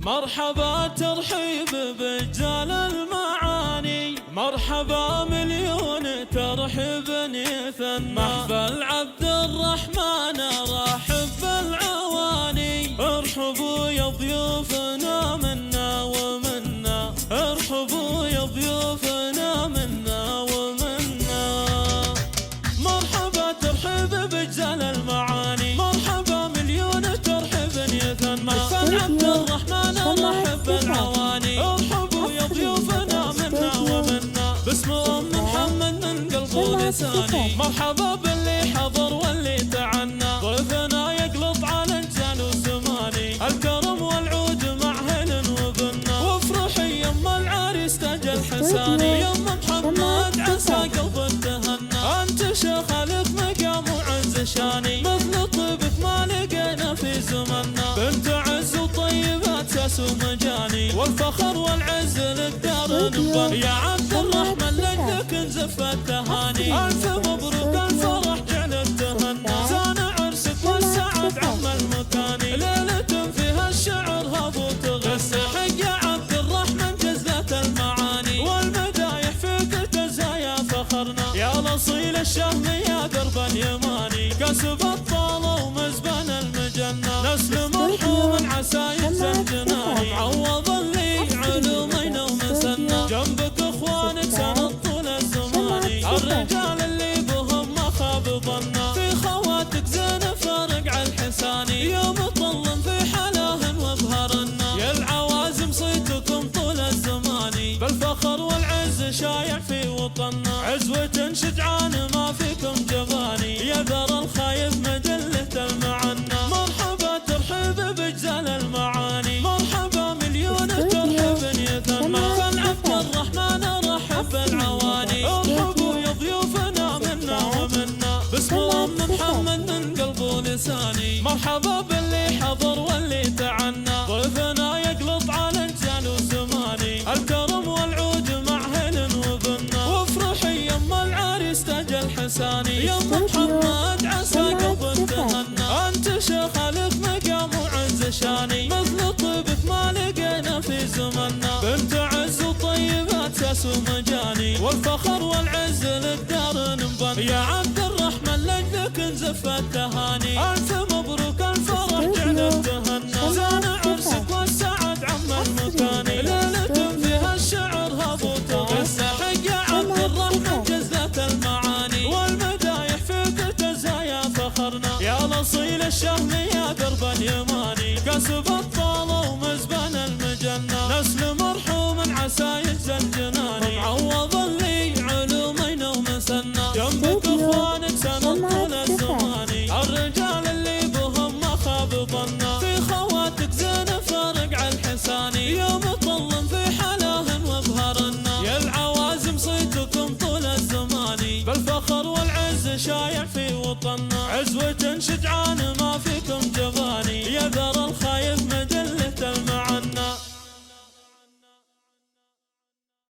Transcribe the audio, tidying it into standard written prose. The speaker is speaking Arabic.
مرحبا ترحيب برجال المعاني، مرحبا مليون ترحيب يثنى. محفل عبد الرحمن رحب بالعواني، ارحبوا يا ضيوفنا منا ومنا، ارحبوا يا ضيوفنا منا ومنا. مرحبا ترحيب برجال المعاني، مرحبا مليون ترحيب يثنى. محفل عبد الرحمن رحب بالعواني، ارحبوا يا ضيوفنا منا ومنا. باسم ام محمد من قلب ولساني، مرحبا باللي حضر واللي تعنى. ضيفنا يقلط على الجال وزماني، الكرم والعود مع هل وبنا. وافرحي يما العريس تاج الحساني، يما محمد عسى قلب تهنى. انت شيخ لك مقام وعز شاني، مثل طيبك ما لقينا في زمنا. بنت عز وطيبات ساس ومجاني، والفخر والعز لك دار نبني. يا عبد الرحمن لك نزف التهاني، الف مبروك الفرح جعلك تهنى. زان عرسك والسعد عم المكاني، ليلة فيها الشعر هاب وتغنى. حق يا عبد الرحمن جزلة المعاني، والمدايح فيك تزايا فخرنا. يا الاصيل الشهم يا درب اليماني، كسب الطالة ومزبن المجنة. نسل مرحوم عسى يجزل جناني، عوض اللي علومين ومسنى. جنبك اخوانك سند طول الزماني، الرجال اللي بهم ما خاب ظنا. في خواتك زين فارق على الحساني، يا مطلم في حلاه وابهرنا. يا العوازم صيتكم طول الزماني، بالفخر والعز شايع في وطننا. عزوة شجعان ما فيكم جباني، يا ذر الخايف مدلة المعنى. مرحبا ترحيب بجزال المعاني، مرحبا مليون ترحيب يثنى. محفل عبد الرحمن رحب بالعواني، ارحبوا يا ضيوفنا منا ومنا. باسم ام محمد من قلب ولساني، مرحبا باللي حضر واللي تعنى. ضيفنا يقلط على الجال وزماني، الكرم والعود مع هل وبنا. وافرحي يما العريس تاج الحساني، يما محمد عسى قلب تهنى. انت شيخ لك مقام وعز شاني، مثل طيبك ما لقينا في زمنا. بنت عز وطيبات ساس ومجاني، والفخر والعز لك دار نبني. يا عبد الرحمن لك نزف التهاني، الف مبروك الفرح جعلك تهنى. زان عرسك والسعد عم المكاني، ليلة فيها الشعر هاب وتغنى. حق يا عبد الرحمن جزلة المعاني، والمدايح فيك تزايا فخرنا. يا الاصيل الشهم يا درب اليماني، كسب الطالة ومزبن المجنة. نسل مرحوم عسى يجزل جناني، عوض اللي علومين ومسنى. جنبك اخوانك سند طول الزماني، الرجال اللي بهم ما خاب ظنا. في خواتك زين فارق على الحساني، يا مطلم في حلاه وابهرنا. يا العوازم صيتكم طول الزماني، بالفخر والعز شايع في وطننا. عزوة شجعان ما فيكم جباني، يا ذر الخايف